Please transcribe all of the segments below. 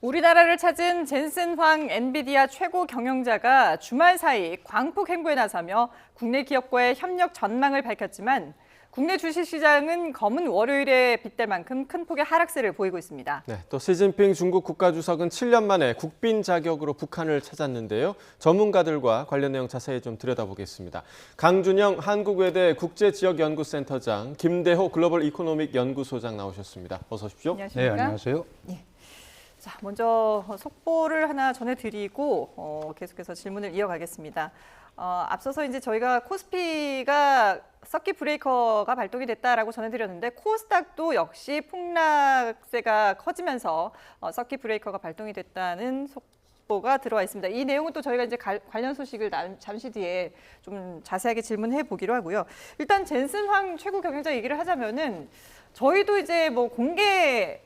우리나라를 찾은 젠슨 황 엔비디아 최고 경영자가 주말 사이 광폭 행보에 나서며 국내 기업과의 협력 전망을 밝혔지만 국내 주식시장은 검은 월요일에 빗댈 만큼 큰 폭의 하락세를 보이고 있습니다. 네, 또 시진핑 중국 국가주석은 7년 만에 국빈 자격으로 북한을 찾았는데요. 전문가들과 관련 내용 자세히 좀 들여다보겠습니다. 강준영 한국외대 국제지역연구센터장, 김대호 글로벌 이코노믹 연구소장 나오셨습니다. 어서 오십시오. 안녕하십니까? 네, 안녕하세요. 예. 자, 먼저 속보를 하나 전해드리고 계속해서 질문을 이어가겠습니다. 앞서서 이제 저희가 코스피가 서킷 브레이커가 발동이 됐다라고 전해드렸는데 코스닥도 역시 폭락세가 커지면서 서킷 브레이커가 발동이 됐다는 속보가 들어와 있습니다. 이 내용은 또 저희가 이제 관련 소식을 잠시 뒤에 좀 자세하게 질문해 보기로 하고요. 일단 젠슨 황 최고 경영자 얘기를 하자면은 저희도 이제 뭐 공개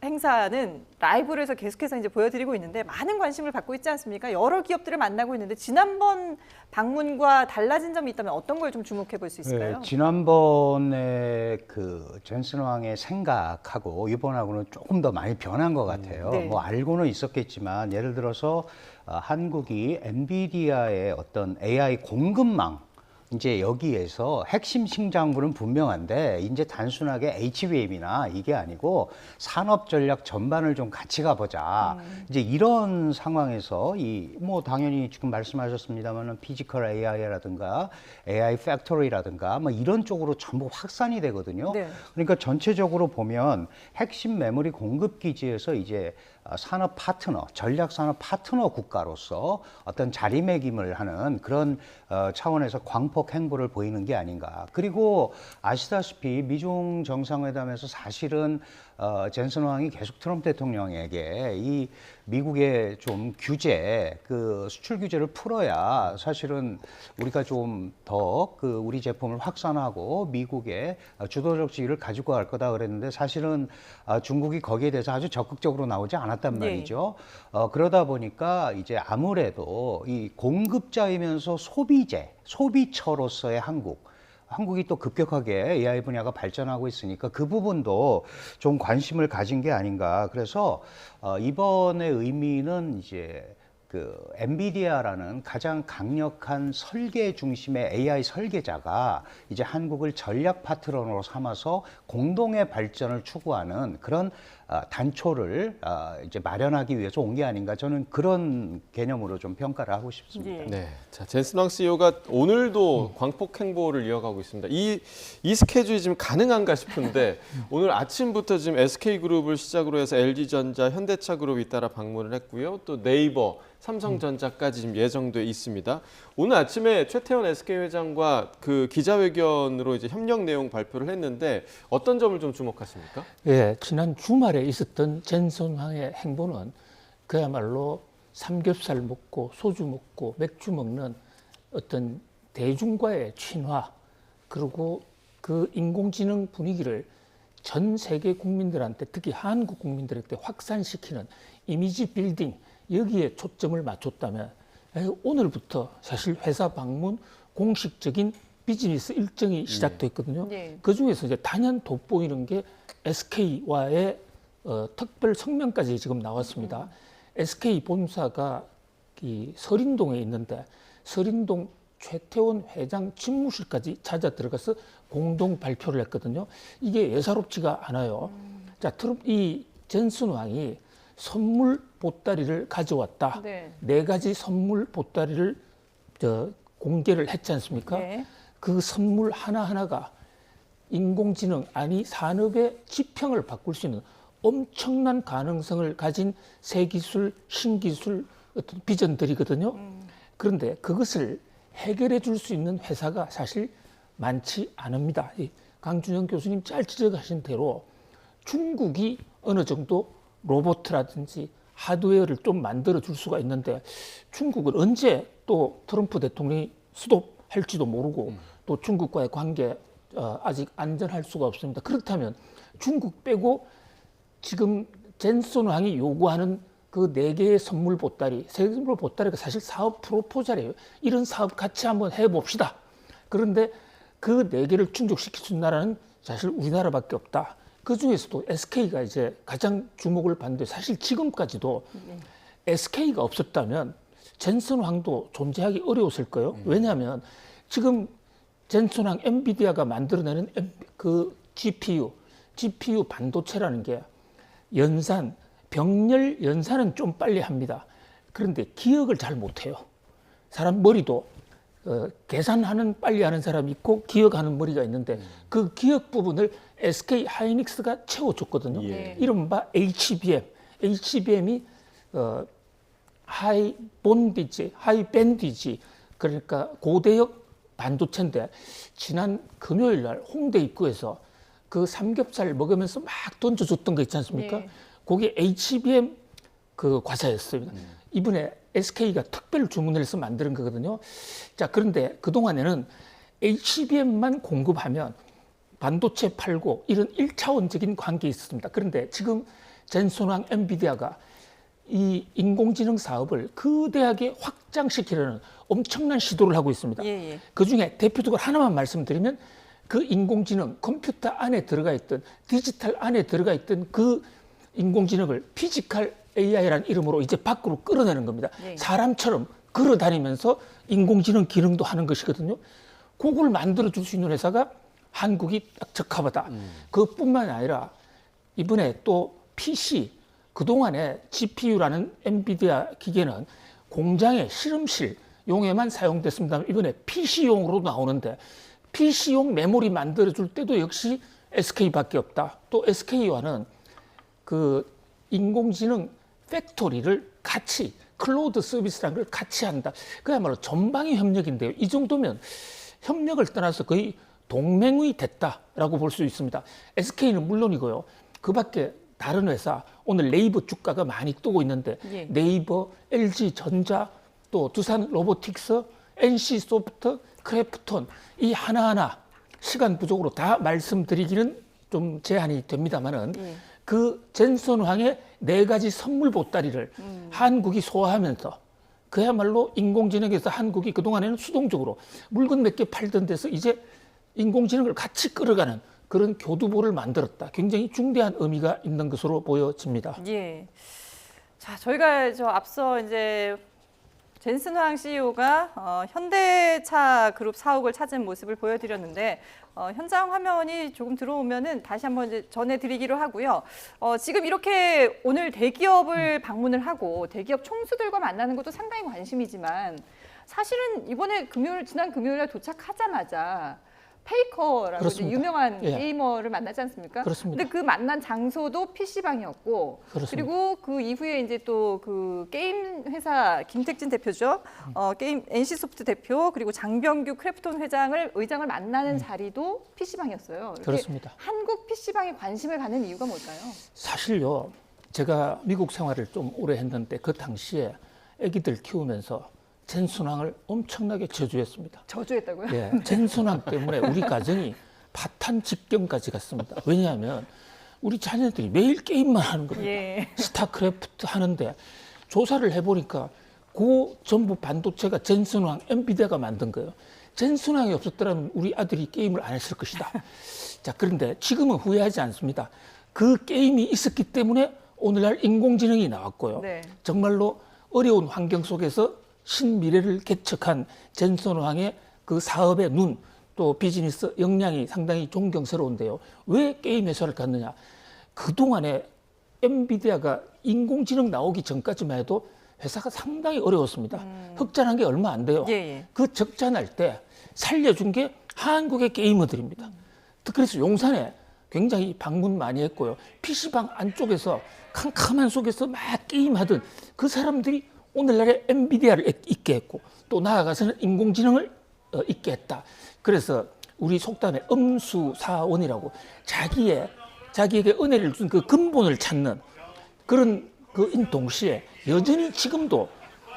행사는 라이브로 해서 계속해서 이제 보여드리고 있는데 많은 관심을 받고 있지 않습니까? 여러 기업들을 만나고 있는데 지난번 방문과 달라진 점이 있다면 어떤 걸 좀 주목해 볼 수 있을까요? 네, 지난번에 그 젠슨 황의 생각하고 이번하고는 조금 더 많이 변한 것 같아요. 네. 뭐 알고는 있었겠지만 예를 들어서 한국이 엔비디아의 어떤 AI 공급망 이제 여기에서 핵심 심장부는 분명한데 이제 단순하게 HBM이나 이게 아니고 산업 전략 전반을 좀 같이 가보자. 이제 이런 상황에서 뭐 당연히 지금 말씀하셨습니다만은 피지컬 AI라든가 AI 팩토리라든가 뭐 이런 쪽으로 전부 확산이 되거든요. 네. 그러니까 전체적으로 보면 핵심 메모리 공급 기지에서 이제 산업 파트너, 전략 산업 파트너 국가로서 어떤 자리매김을 하는 그런 차원에서 광폭 행보를 보이는 게 아닌가. 그리고 아시다시피 미중 정상회담에서 사실은 젠슨 황이 계속 트럼프 대통령에게 이 미국의 좀 규제, 그 수출 규제를 풀어야 사실은 우리가 좀 더 그 우리 제품을 확산하고 미국의 주도적 지위를 가지고 갈 거다 그랬는데 사실은 중국이 거기에 대해서 아주 적극적으로 나오지 않았단 네. 말이죠. 그러다 보니까 이제 아무래도 이 공급자이면서 소비처로서의 한국이 또 급격하게 AI 분야가 발전하고 있으니까 그 부분도 좀 관심을 가진 게 아닌가. 그래서 이번의 의미는 이제 그 엔비디아라는 가장 강력한 설계 중심의 AI 설계자가 이제 한국을 전략 파트너로 삼아서 공동의 발전을 추구하는 그런 단초를 이제 마련하기 위해서 온 게 아닌가. 저는 그런 개념으로 좀 평가를 하고 싶습니다. 예. 네, 자 젠슨 황 CEO가 오늘도 광폭 행보를 이어가고 있습니다. 이 스케줄이 지금 가능한가 싶은데 오늘 아침부터 지금 SK그룹을 시작으로 해서 LG전자, 현대차그룹 잇따라 방문을 했고요. 또 네이버, 삼성전자까지 지금 예정돼 있습니다. 오늘 아침에 최태원 SK 회장과 그 기자회견으로 이제 협력 내용 발표를 했는데 어떤 점을 좀 주목하십니까? 예, 지난 주말에 있었던 젠슨 황의 행보는 그야말로 삼겹살 먹고 소주 먹고 맥주 먹는 어떤 대중과의 친화, 그리고 그 인공지능 분위기를 전 세계 국민들한테, 특히 한국 국민들한테 확산시키는 이미지 빌딩, 여기에 초점을 맞췄다면 오늘부터 사실 회사 방문 공식적인 비즈니스 일정이 시작됐거든요. 네. 그중에서 이제 단연 돋보이는 게 SK와의 특별 성명까지 지금 나왔습니다. SK 본사가 이 서린동에 있는데 서린동 최태원 회장 집무실까지 찾아 들어가서 공동 발표를 했거든요. 이게 예사롭지가 않아요. 자, 이 젠슨 황이 선물 보따리를 가져왔다. 네. 네 가지 선물 보따리를 공개를 했지 않습니까? 네. 그 선물 하나하나가 인공지능, 아니 산업의 지평을 바꿀 수 있는 엄청난 가능성을 가진 새 기술, 신기술 어떤 비전들이거든요. 그런데 그것을 해결해 줄 수 있는 회사가 사실 많지 않습니다. 강준영 교수님 잘 지적하신 대로 중국이 어느 정도 로봇이라든지 하드웨어를 좀 만들어 줄 수가 있는데 중국은 언제 또 트럼프 대통령이 스톱할지도 모르고 또 중국과의 관계 아직 안전할 수가 없습니다. 그렇다면 중국 빼고 지금 젠슨 황이 요구하는 그 4개의 선물 보따리, 선물 보따리가 사실 사업 프로포절이에요. 이런 사업 같이 한번 해봅시다. 그런데 그 4개를 충족시킬 수 있는 나라는 사실 우리나라밖에 없다. 그 중에서도 SK가 이제 가장 주목을 받는데 사실 지금까지도 SK가 없었다면 젠슨 황도 존재하기 어려웠을 거예요. 왜냐하면 지금 젠슨 황 엔비디아가 만들어내는 그 GPU 반도체라는 게 병렬 연산은 좀 빨리 합니다. 그런데 기억을 잘 못해요. 사람 머리도 계산하는 빨리 하는 사람이 있고 기억하는 머리가 있는데 그 기억 부분을 SK 하이닉스가 채워줬거든요. 예. 이른바 HBM이 하이 밴디지 그러니까 고대역 반도체인데 지난 금요일 날 홍대 입구에서 그 삼겹살 먹으면서 막 던져줬던 거 있지 않습니까? 네. 그게 HBM 그 과자였습니다. 이번에 SK가 특별 주문을 해서 만드는 거거든요. 자, 그런데 그동안에는 HBM만 공급하면 반도체 팔고 이런 1차원적인 관계에 있었습니다. 그런데 지금 젠슨왕 엔비디아가 이 인공지능 사업을 거대하게 확장시키려는 엄청난 시도를 하고 있습니다. 예, 예. 그중에 대표적으로 하나만 말씀드리면 그 인공지능 컴퓨터 안에 들어가 있던 디지털 안에 들어가 있던 그 인공지능을 피지컬 AI라는 이름으로 이제 밖으로 끌어내는 겁니다. 네. 사람처럼 걸어다니면서 인공지능 기능도 하는 것이거든요. 그걸 만들어줄 수 있는 회사가 한국이 딱 적합하다. 그것뿐만 아니라 이번에 또 PC, 그동안에 GPU라는 엔비디아 기계는 공장의 실험실용에만 사용됐습니다. 이번에 PC용으로 나오는데 PC용 메모리 만들어줄 때도 역시 SK밖에 없다. 또 SK와는 그 인공지능 팩토리를 같이 클로우드 서비스라는 걸 같이 한다. 그야말로 전방위 협력인데요. 이 정도면 협력을 떠나서 거의 동맹이 됐다라고 볼 수 있습니다. SK는 물론이고요. 그 밖에 다른 회사, 오늘 네이버 주가가 많이 뜨고 있는데 예. 네이버, LG전자, 또 두산 로보틱스, NC소프트, 크래프톤 이 하나하나 시간 부족으로 다 말씀드리기는 좀 제한이 됩니다만은 예. 그 젠슨황의 4가지 선물 보따리를 한국이 소화하면서 그야말로 인공지능에서 한국이 그동안에는 수동적으로 물건 몇 개 팔던 데서 이제 인공지능을 같이 끌어가는 그런 교두보를 만들었다. 굉장히 중대한 의미가 있는 것으로 보여집니다. 예. 자, 저희가 앞서 이제 젠슨황 CEO가 현대차 그룹 사옥을 찾은 모습을 보여드렸는데 현장 화면이 조금 들어오면은 다시 한번 이제 전해드리기로 하고요. 지금 이렇게 오늘 대기업을 방문을 하고 대기업 총수들과 만나는 것도 상당히 관심이지만 사실은 이번에 지난 금요일에 도착하자마자 페이커라고 이제 그렇습니다. 유명한 예. 게이머를 만나지 않습니까? 그렇습니다. 근데 그 만난 장소도 PC방이었고 그렇습니다. 그리고 그 이후에 이제 또 그 게임 회사 김택진 대표죠. 게임 NC소프트 대표 그리고 장병규 크래프톤 의장을 만나는 자리도 PC방이었어요. 이렇게 그렇습니다. 한국 PC방에 관심을 갖는 이유가 뭘까요? 사실요, 제가 미국 생활을 좀 오래 했는데 그 당시에 아기들 키우면서 젠슨황을 엄청나게 저주했습니다. 저주했다고요? 예, 젠슨황 때문에 우리 가정이 파탄 직경까지 갔습니다. 왜냐하면 우리 자녀들이 매일 게임만 하는 겁니다. 예. 스타크래프트 하는데 조사를 해보니까 그 전부 반도체가 젠슨황, 엔비디아가 만든 거예요. 젠슨황이 없었더라면 우리 아들이 게임을 안 했을 것이다. 자, 그런데 지금은 후회하지 않습니다. 그 게임이 있었기 때문에 오늘날 인공지능이 나왔고요. 네. 정말로 어려운 환경 속에서 신미래를 개척한 젠슨황의 그 사업의 눈, 또 비즈니스 역량이 상당히 존경스러운데요. 왜 게임 회사를 갔느냐? 그동안에 엔비디아가 인공지능 나오기 전까지만 해도 회사가 상당히 어려웠습니다. 흑자난 게 얼마 안 돼요. 예, 예. 그 적자날 때 살려준 게 한국의 게이머들입니다. 그래서 용산에 굉장히 방문 많이 했고요. PC방 안쪽에서 캄캄한 속에서 막 게임하던 그 사람들이 오늘날의 엔비디아를 있게 했고 또 나아가서는 인공지능을 있게 했다. 그래서 우리 속담에 엄수사원이라고 자기에게 은혜를 준 그 근본을 찾는 그런 그인 동시에 여전히 지금도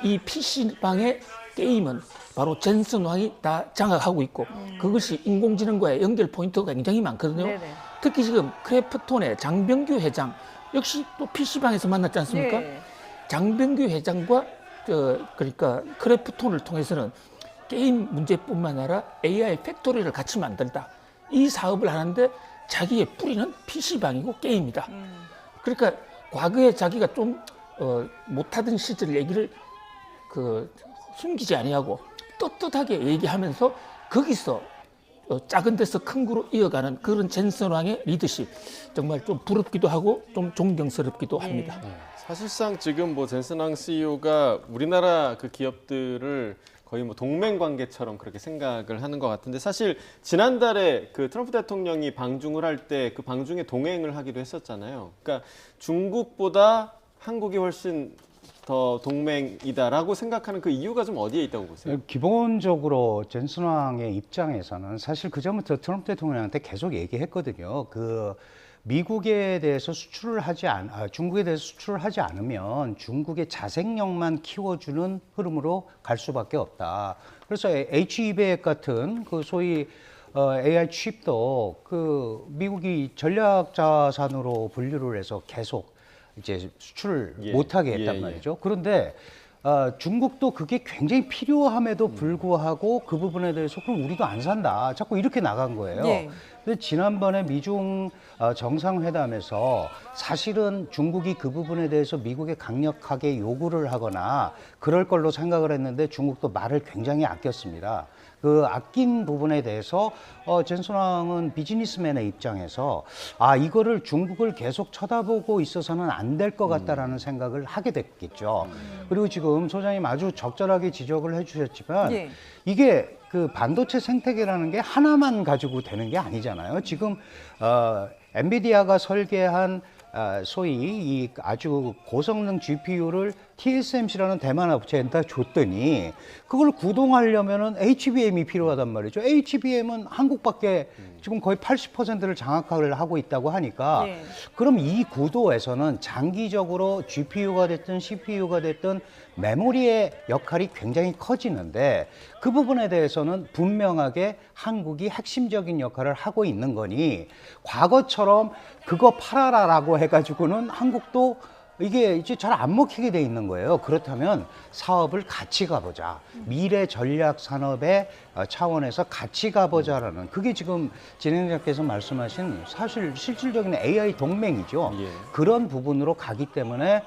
이 PC방의 게임은 바로 젠슨황이 다 장악하고 있고 그것이 인공지능과의 연결 포인트가 굉장히 많거든요. 네네. 특히 지금 크래프톤의 장병규 회장 역시 또 PC방에서 만났지 않습니까? 네. 장병규 회장과 그러니까 크래프톤을 통해서는 게임 문제뿐만 아니라 AI 팩토리를 같이 만들다. 이 사업을 하는데 자기의 뿌리는 PC방이고 게임이다. 그러니까 과거에 자기가 좀 못하던 시절 얘기를 숨기지 아니하고 떳떳하게 얘기하면서 거기서 작은 데서 큰 구로 이어가는 그런 젠슨 왕의 리더십 정말 좀 부럽기도 하고 좀 존경스럽기도 합니다. 사실상 지금 뭐 젠슨 황 CEO가 우리나라 그 기업들을 거의 뭐 동맹 관계처럼 그렇게 생각을 하는 것 같은데 사실 지난달에 그 트럼프 대통령이 방중을 할 때 그 방중에 동행을 하기도 했었잖아요. 그러니까 중국보다 한국이 훨씬 더 동맹이다라고 생각하는 그 이유가 좀 어디에 있다고 보세요? 기본적으로 젠슨 왕의 입장에서는 사실 그 전부터 트럼프 대통령한테 계속 얘기했거든요. 그 미국에 대해서 중국에 대해서 수출을 하지 않으면 중국의 자생력만 키워주는 흐름으로 갈 수밖에 없다. 그래서 H200 같은 그 소위 AI 칩도 그 미국이 전략 자산으로 분류를 해서 계속 이제 수출을 못하게 했단 말이죠. 그런데 중국도 그게 굉장히 필요함에도 불구하고 그 부분에 대해서 그럼 우리도 안 산다. 자꾸 이렇게 나간 거예요. 근데 지난번에 미중 정상회담에서 사실은 중국이 그 부분에 대해서 미국에 강력하게 요구를 하거나 그럴 걸로 생각을 했는데 중국도 말을 굉장히 아꼈습니다. 그 아낀 부분에 대해서 젠슨 왕은 비즈니스맨의 입장에서 이거를 중국을 계속 쳐다보고 있어서는 안 될 것 같다라는 생각을 하게 됐겠죠. 그리고 지금 소장님 아주 적절하게 지적을 해주셨지만 이게 그 반도체 생태계라는 게 하나만 가지고 되는 게 아니잖아요. 지금 엔비디아가 설계한 소위 이 아주 고성능 GPU를 TSMC라는 대만 업체에다 줬더니 그걸 구동하려면은 HBM이 필요하단 말이죠. HBM은 한국밖에 지금 거의 80%를 장악을 하고 있다고 하니까 그럼 이 구도에서는 장기적으로 GPU가 됐든 CPU가 됐든 메모리의 역할이 굉장히 커지는데 그 부분에 대해서는 분명하게 한국이 핵심적인 역할을 하고 있는 거니 과거처럼 그거 팔아라라고 해가지고는 한국도 이게 이제 잘 안 먹히게 돼 있는 거예요. 그렇다면 사업을 같이 가보자. 미래 전략 산업의 차원에서 같이 가보자라는 그게 지금 진행자께서 말씀하신 사실 실질적인 AI 동맹이죠. 그런 부분으로 가기 때문에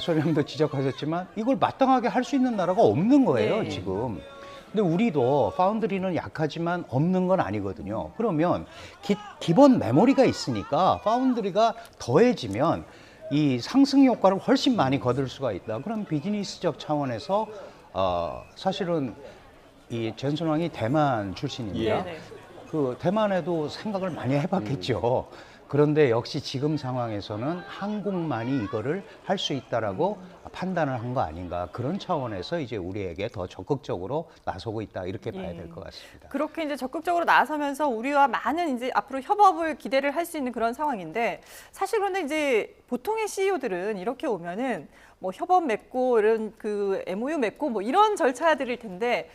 소장님도 지적하셨지만 이걸 마땅하게 할 수 있는 나라가 없는 거예요, 지금. 근데 우리도 파운드리는 약하지만 없는 건 아니거든요. 그러면 기본 메모리가 있으니까 파운드리가 더해지면 이 상승 효과를 훨씬 많이 거둘 수가 있다. 그럼 비즈니스적 차원에서 사실은 이 젠슨 왕이 대만 출신입니다. 그 대만에도 생각을 많이 해봤겠죠. 그런데 역시 지금 상황에서는 한국만이 이거를 할 수 있다라고 판단을 한 거 아닌가 그런 차원에서 이제 우리에게 더 적극적으로 나서고 있다 이렇게 봐야 될 것 같습니다. 그렇게 이제 적극적으로 나서면서 우리와 많은 이제 앞으로 협업을 기대를 할 수 있는 그런 상황인데 사실 그런데 이제 보통의 CEO들은 이렇게 오면은 뭐 협업 맺고 이런 그 MOU 맺고 뭐 이런 절차들일 텐데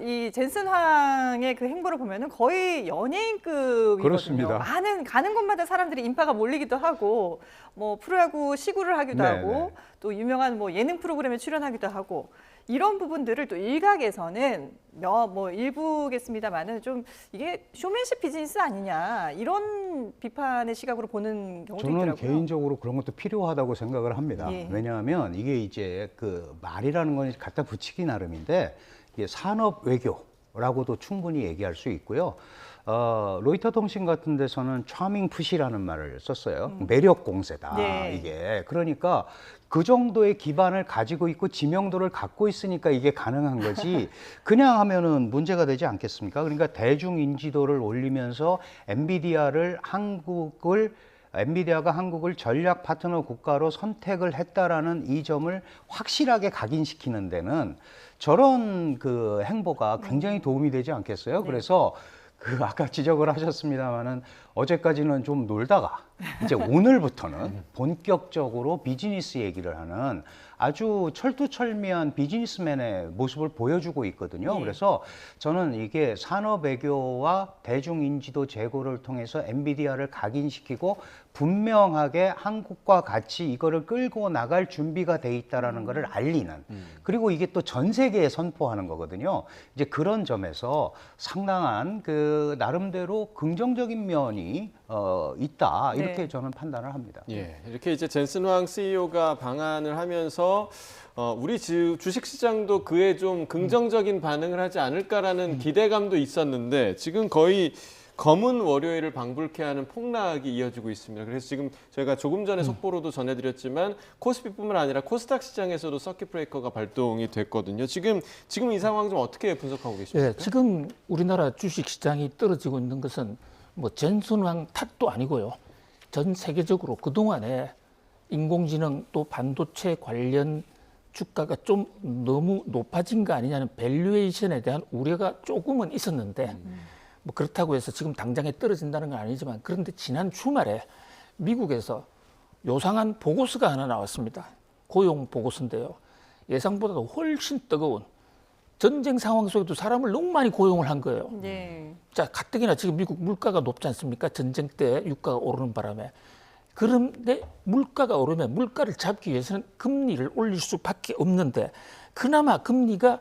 이 젠슨 황의 그 행보를 보면은 거의 연예인급이거든요. 그렇습니다. 가는 곳마다 사람들이 인파가 몰리기도 하고 뭐 프로야구 시구를 하기도 하고 또 유명한 뭐 예능 프로그램에 출연하기도 하고 이런 부분들을 또 일각에서는 뭐 일부겠습니다만은 좀 이게 쇼맨십 비즈니스 아니냐 이런 비판의 시각으로 보는 경우도 저는 있더라고요. 개인적으로 그런 것도 필요하다고 생각을 합니다. 왜냐하면 이게 이제 그 말이라는 건 갖다 붙이기 나름인데 이게 산업 외교라고도 충분히 얘기할 수 있고요. 로이터 통신 같은 데서는 charming 푸시라는 말을 썼어요. 매력 공세다 이게. 그러니까 그 정도의 기반을 가지고 있고 지명도를 갖고 있으니까 이게 가능한 거지 그냥 하면은 문제가 되지 않겠습니까? 그러니까 대중 인지도를 올리면서 엔비디아가 한국을 전략 파트너 국가로 선택을 했다라는 이 점을 확실하게 각인시키는 데는 저런 그 행보가 굉장히 도움이 되지 않겠어요? 그래서 그 아까 지적을 하셨습니다마는 어제까지는 좀 놀다가 이제 오늘부터는 본격적으로 비즈니스 얘기를 하는 아주 철두철미한 비즈니스맨의 모습을 보여주고 있거든요. 그래서 저는 이게 산업 외교와 대중 인지도 제고를 통해서 엔비디아를 각인시키고 분명하게 한국과 같이 이거를 끌고 나갈 준비가 돼 있다라는 것을 알리는, 그리고 이게 또 전 세계에 선포하는 거거든요. 이제 그런 점에서 상당한 그 나름대로 긍정적인 면이 있다, 이렇게 네. 저는 판단을 합니다. 예, 이렇게 이제 젠슨 황 CEO가 방한을 하면서 우리 주식시장도 그에 좀 긍정적인 반응을 하지 않을까라는 기대감도 있었는데 지금 거의 검은 월요일을 방불케 하는 폭락이 이어지고 있습니다. 그래서 지금 저희가 조금 전에 속보로도 전해드렸지만 코스피뿐만 아니라 코스닥 시장에서도 서킷 브레이커가 발동이 됐거든요. 지금 이 상황 좀 어떻게 분석하고 계십니까? 예, 지금 우리나라 주식 시장이 떨어지고 있는 것은 뭐 젠순왕 탓도 아니고요. 전 세계적으로 그동안에 인공지능 또 반도체 관련 주가가 좀 너무 높아진 거 아니냐는 밸류에이션에 대한 우려가 조금은 있었는데 뭐 그렇다고 해서 지금 당장에 떨어진다는 건 아니지만, 그런데 지난 주말에 미국에서 요상한 보고서가 하나 나왔습니다. 고용 보고서인데요. 예상보다도 훨씬 뜨거운, 전쟁 상황 속에도 사람을 너무 많이 고용을 한 거예요. 네. 자, 가뜩이나 지금 미국 물가가 높지 않습니까? 전쟁 때 유가가 오르는 바람에. 그런데 물가가 오르면 물가를 잡기 위해서는 금리를 올릴 수밖에 없는데, 그나마 금리가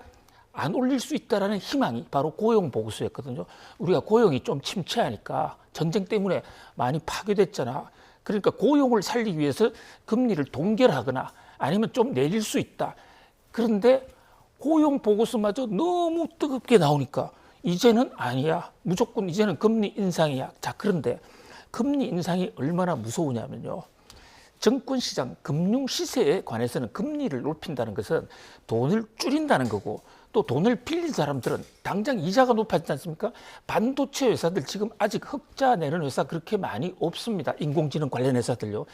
안 올릴 수 있다라는 희망이 바로 고용 보고서였거든요. 우리가 고용이 좀 침체하니까 전쟁 때문에 많이 파괴됐잖아. 그러니까 고용을 살리기 위해서 금리를 동결하거나 아니면 좀 내릴 수 있다. 그런데 고용 보고서마저 너무 뜨겁게 나오니까 이제는 아니야. 무조건 이제는 금리 인상이야. 자, 그런데 금리 인상이 얼마나 무서우냐면요. 정권시장, 금융시세에 관해서는 금리를 높인다는 것은 돈을 줄인다는 거고, 또 돈을 빌린 사람들은 당장 이자가 높아지지 않습니까? 반도체 회사들 지금 아직 흑자 내는 회사 그렇게 많이 없습니다. 인공지능 관련 회사들요.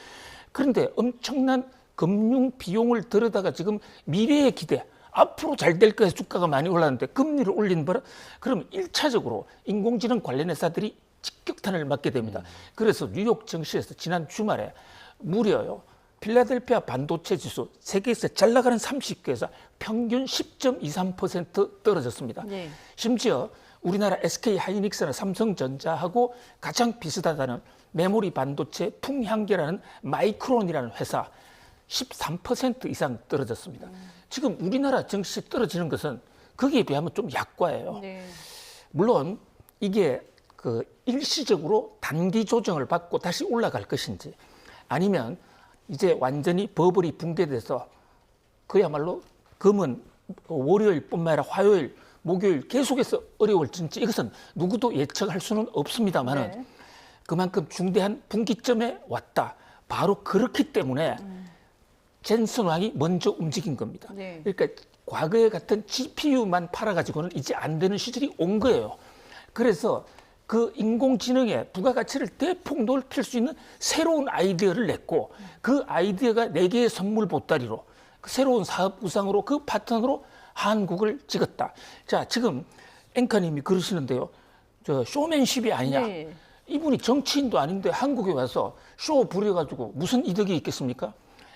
그런데 엄청난 금융 비용을 들여다가 지금 미래의 기대, 앞으로 잘 될 거야 주가가 많이 올랐는데 금리를 올린 바람, 그럼 1차적으로 인공지능 관련 회사들이 직격탄을 맞게 됩니다. 그래서 뉴욕 증시에서 지난 주말에 무려요, 필라델피아 반도체 지수 세계에서 잘 나가는 30개에서 평균 10.23% 떨어졌습니다. 네. 심지어 우리나라 SK 하이닉스나 삼성전자하고 가장 비슷하다는 메모리 반도체 풍향계라는 마이크론이라는 회사 13% 이상 떨어졌습니다. 지금 우리나라 증시 떨어지는 것은 거기에 비하면 좀 약과예요. 네. 물론 이게 그 일시적으로 단기 조정을 받고 다시 올라갈 것인지, 아니면 이제 완전히 버블이 붕괴돼서 그야말로 금은 월요일뿐만 아니라 화요일, 목요일 계속해서 어려울지, 이것은 누구도 예측할 수는 없습니다만은 네. 그만큼 중대한 분기점에 왔다. 바로 그렇기 때문에 젠슨 왕이 먼저 움직인 겁니다. 네. 그러니까 과거에 같은 GPU만 팔아가지고는 이제 안 되는 시절이 온 거예요. 그래서 그 인공지능의 부가가치를 대폭 높일 수 있는 새로운 아이디어를 냈고, 그 아이디어가 4개의 선물 보따리로, 그 새로운 사업 구상으로, 그 파트너로 한국을 찍었다. 자, 지금 앵커님이 그러시는데요. 저 쇼맨십이 아니냐. 네. 이분이 정치인도 아닌데 한국에 와서 쇼 부려가지고 무슨 이득이 있겠습니까?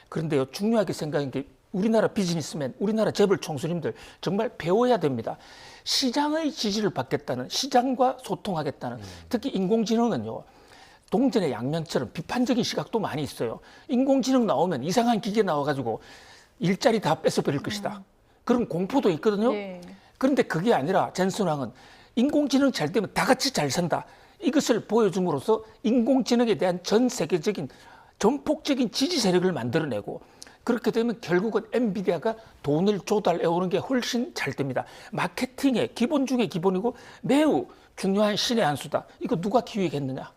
그런데요, 중요하게 생각한 게 우리나라 비즈니스맨, 우리나라 재벌 총수님들 정말 배워야 됩니다. 시장의 지지를 받겠다는, 시장과 소통하겠다는, 특히 인공지능은요, 동전의 양면처럼 비판적인 시각도 많이 있어요. 인공지능 나오면 이상한 기계 나와가지고 일자리 다 뺏어버릴 것이다. 그런 공포도 있거든요. 네. 그런데 그게 아니라 젠슨 왕은 인공지능 잘 되면 다 같이 잘 산다. 이것을 보여줌으로써 인공지능에 대한 전 세계적인 전폭적인 지지 세력을 만들어내고, 그렇게 되면 결국은 엔비디아가 돈을 조달해 오는 게 훨씬 잘 됩니다. 마케팅의 기본 중에 기본이고 매우 중요한 신의 한 수다. 이거 누가 기획했느냐?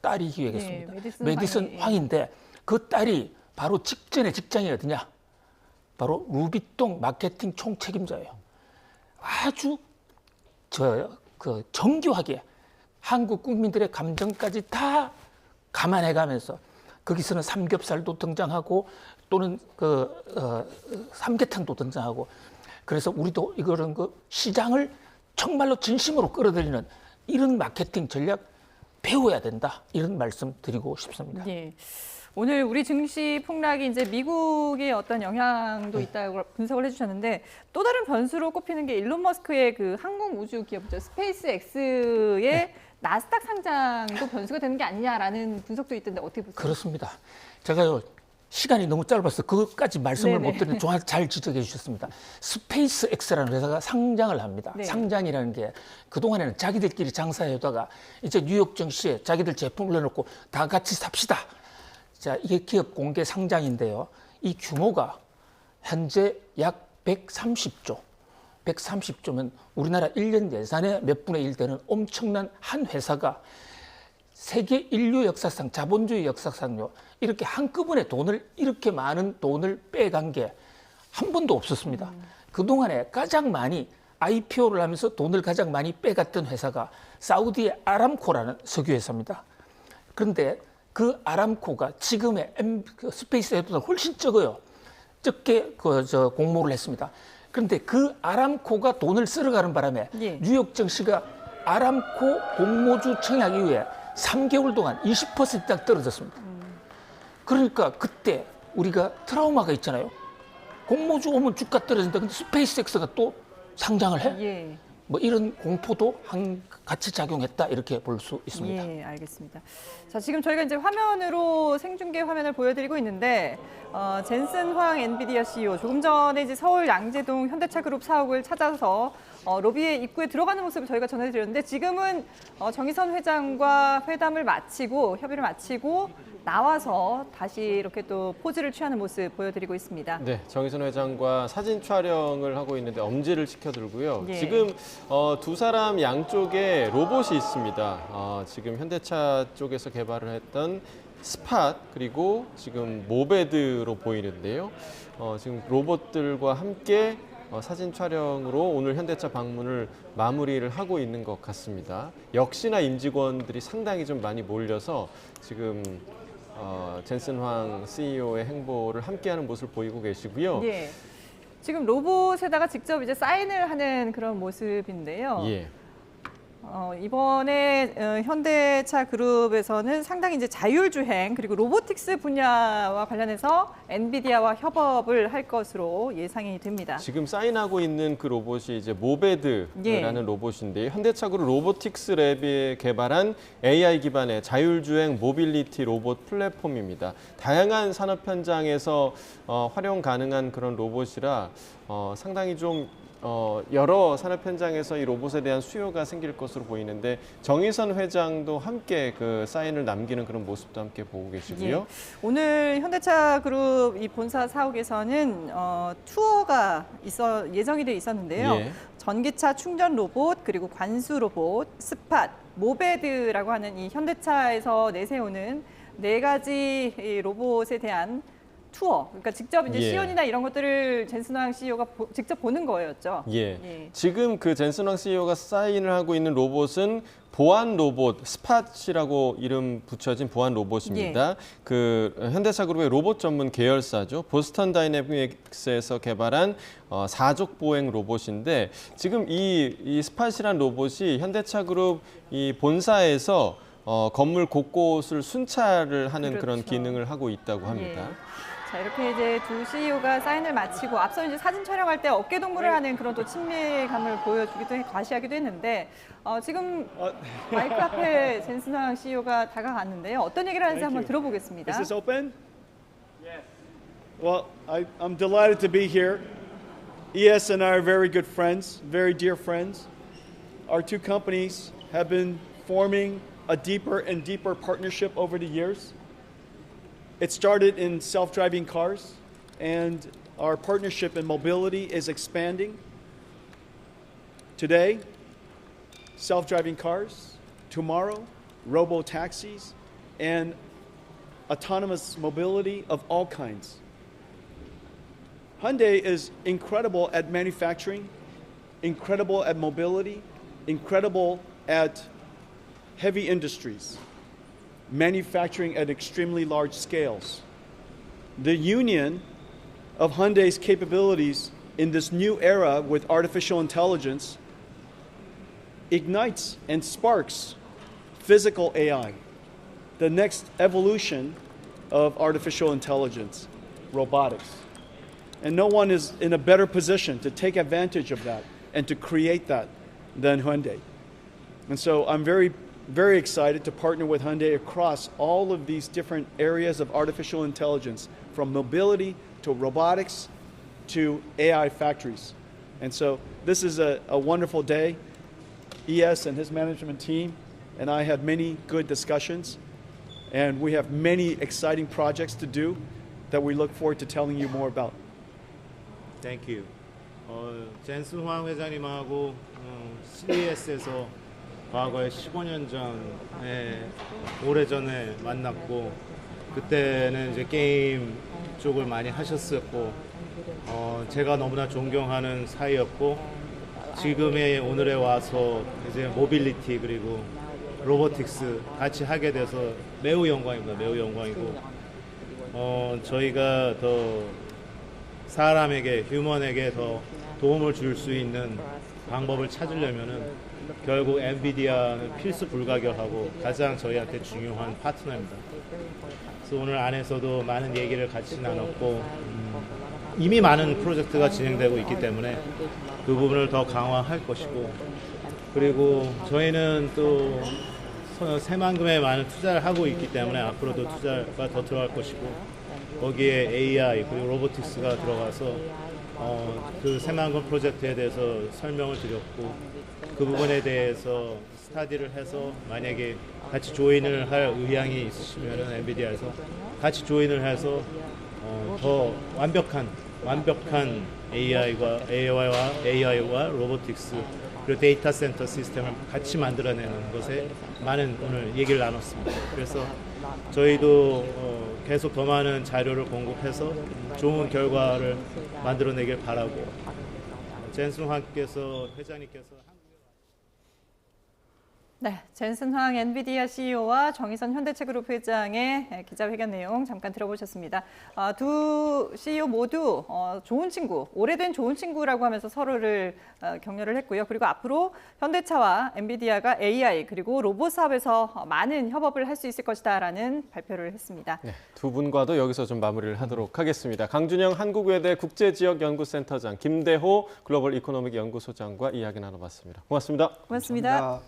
딸이 기획했습니다. 네, 메디슨 황인데 그 딸이 바로 직전에 직장이 어디냐? 바로 루비통 마케팅 총책임자예요. 아주 정교하게 한국 국민들의 감정까지 다 감안해가면서, 거기서는 삼겹살도 등장하고 또는 삼계탕도 등장하고, 그래서 우리도 이거는 그 시장을 정말로 진심으로 끌어들이는 이런 마케팅 전략 배워야 된다. 이런 말씀 드리고 싶습니다. 예. 오늘 우리 증시 폭락이 이제 미국의 어떤 영향도 있다고 분석을 해주셨는데 또 다른 변수로 꼽히는 게 일론 머스크의 그 항공 우주 기업이죠. 스페이스X의 나스닥 상장도 변수가 되는 게 아니냐라는 분석도 있던데 어떻게 보세요? 그렇습니다. 제가요 시간이 너무 짧아서 그것까지 말씀을 네네. 못 드리는 잘 지적해 주셨습니다. 스페이스X라는 회사가 상장을 합니다. 네. 상장이라는 게 그동안에는 자기들끼리 장사해다가 이제 뉴욕 증시에 자기들 제품을 내놓고 다 같이 삽시다. 자, 이게 기업 공개 상장인데요. 이 규모가 현재 약 130조. 130조면 우리나라 1년 예산의 몇 분의 1 되는 엄청난 한 회사가 세계 인류 역사상, 자본주의 역사상요. 이렇게 한꺼번에 이렇게 많은 돈을 빼간 게 한 번도 없었습니다. 그동안에 가장 많이 IPO를 하면서 돈을 가장 많이 빼갔던 회사가 사우디의 아람코라는 석유회사입니다. 그런데 그 아람코가 지금의 스페이스 X보다 훨씬 적어요. 적게 공모를 했습니다. 그런데 그 아람코가 돈을 쓸어가는 바람에 예. 뉴욕 증시가 아람코 공모주 청약 이후에 3개월 동안 20% 떨어졌습니다. 그러니까 그때 우리가 트라우마가 있잖아요. 공모주 오면 주가 떨어진다. 근데 스페이스X가 또 상장을 해? 예. 뭐 이런 공포도 같이 작용했다 이렇게 볼 수 있습니다. 예, 알겠습니다. 자, 지금 저희가 이제 화면으로 생중계 화면을 보여드리고 있는데 젠슨 황 엔비디아 CEO 조금 전에 이제 서울 양재동 현대차그룹 사옥을 찾아서 로비의 입구에 들어가는 모습을 저희가 전해드렸는데 지금은 정의선 회장과 회담을 마치고 협의를 마치고 나와서 다시 이렇게 또 포즈를 취하는 모습 보여드리고 있습니다. 네, 정의선 회장과 사진 촬영을 하고 있는데 엄지를 치켜들고요. 예. 지금 두 사람 양쪽에 로봇이 있습니다. 지금 현대차 쪽에서 개발을 했던 스팟 그리고 지금 모베드로 보이는데요. 지금 로봇들과 함께 사진 촬영으로 오늘 현대차 방문을 마무리를 하고 있는 것 같습니다. 역시나 임직원들이 상당히 좀 많이 몰려서 지금 젠슨 황 CEO의 행보를 함께하는 모습을 보이고 계시고요. 예. 지금 로봇에다가 직접 이제 사인을 하는 그런 모습인데요. 예. 이번에 현대차 그룹에서는 상당히 이제 자율주행 그리고 로보틱스 분야와 관련해서 엔비디아와 협업을 할 것으로 예상이 됩니다. 지금 사인하고 있는 그 로봇이 이제 모베드라는 예. 로봇인데요. 현대차 그룹 로보틱스 랩이 개발한 AI 기반의 자율주행 모빌리티 로봇 플랫폼입니다. 다양한 산업 현장에서 활용 가능한 그런 로봇이라 상당히 좀 여러 산업 현장에서 이 로봇에 대한 수요가 생길 것으로 보이는데 정의선 회장도 함께 그 사인을 남기는 그런 모습도 함께 보고 계시고요. 예. 오늘 현대차 그룹 이 본사 사옥에서는 투어가 예정이 돼 있었는데요. 예. 전기차 충전 로봇 그리고 관수 로봇, 스팟, 모베드라고 하는 이 현대차에서 내세우는 4가지 이 로봇에 대한 투어, 그러니까 직접 이제 예. 시연이나 이런 것들을 젠슨 황 CEO가 직접 보는 거였죠. 예. 예. 지금 그 젠슨 황 CEO가 사인을 하고 있는 로봇은 보안 로봇 스팟이라고 이름 붙여진 보안 로봇입니다. 그 현대차 그룹의 로봇 전문 계열사죠. 보스턴 다이내믹스에서 개발한 사족 보행 로봇인데 지금 이 스팟이란 로봇이 현대차 그룹 이 본사에서 건물 곳곳을 순찰을 하는 그런 그렇죠. 기능을 하고 있다고 합니다. 예. 자, 이렇게 이제 두 CEO가 사인을 마치고 앞서 이제 사진 촬영할 때 어깨 동무를 하는 그런 또 친밀감을 보여주기도 과시하기도 했는데 지금 마이크 앞에 젠슨 황 CEO가 다가갔는데요. 어떤 얘기를 하는지 한번 들어보겠습니다. Is this open? Yes. Well, I'm delighted to be here. ES and I are very good friends, very dear friends. Our two companies have been forming a deeper and deeper partnership over the years. It started in self-driving cars, and our partnership in mobility is expanding. Today, self-driving cars, tomorrow, robo-taxis, and autonomous mobility of all kinds. Hyundai is incredible at manufacturing, incredible at mobility, incredible at heavy industries, manufacturing at extremely large scales. The union of Hyundai's capabilities in this new era with artificial intelligence ignites and sparks physical AI, the next evolution of artificial intelligence, robotics. And no one is in a better position to take advantage of that and to create that than Hyundai. And so I'm very, very excited to partner with Hyundai across all of these different areas of artificial intelligence, from mobility to robotics to AI factories. And so this is a wonderful day. ES and his management team and I had many good discussions, and we have many exciting projects to do that we look forward to telling you more about. Thank you. 젠슨 황 회장님하고 CES에서 과거에 15년 전에 오래전에 만났고, 그때는 이제 게임 쪽을 많이 하셨었고, 제가 너무나 존경하는 사이였고, 지금의 오늘에 와서 이제 모빌리티 그리고 로보틱스 같이 하게 돼서 매우 영광입니다. 매우 영광이고, 저희가 더 사람에게, 휴먼에게 더 도움을 줄 수 있는 방법을 찾으려면은 결국 엔비디아는 필수 불가결하고 가장 저희한테 중요한 파트너입니다. 그래서 오늘 안에서도 많은 얘기를 같이 나눴고, 이미 많은 프로젝트가 진행되고 있기 때문에 그 부분을 더 강화할 것이고, 그리고 저희는 또 새만금의 많은 투자를 하고 있기 때문에 앞으로도 투자가 더 들어갈 것이고, 거기에 AI 그리고 로보틱스가 들어가서 그 새만금 프로젝트에 대해서 설명을 드렸고, 그 부분에 대해서 스타디를 해서 만약에 같이 조인을 할 의향이 있으시면 엔비디아에서 같이 조인을 해서 더 완벽한 AI와 로보틱스 그리고 데이터 센터 시스템을 같이 만들어내는 것에 많은 오늘 얘기를 나눴습니다. 그래서 저희도 계속 더 많은 자료를 공급해서 좋은 결과를 만들어내길 바라고, 젠슨 황께서 회장님께서 네, 젠슨 황 엔비디아 CEO와 정의선 현대차그룹 회장의 기자회견 내용 잠깐 들어보셨습니다. 두 CEO 모두 좋은 친구, 오래된 좋은 친구라고 하면서 서로를 격려를 했고요. 그리고 앞으로 현대차와 엔비디아가 AI 그리고 로봇 사업에서 많은 협업을 할 수 있을 것이다라는 발표를 했습니다. 네, 두 분과도 여기서 좀 마무리를 하도록 하겠습니다. 강준영 한국외대 국제지역연구센터장, 김대호 글로벌 이코노믹 연구소장과 이야기 나눠봤습니다. 고맙습니다. 고맙습니다.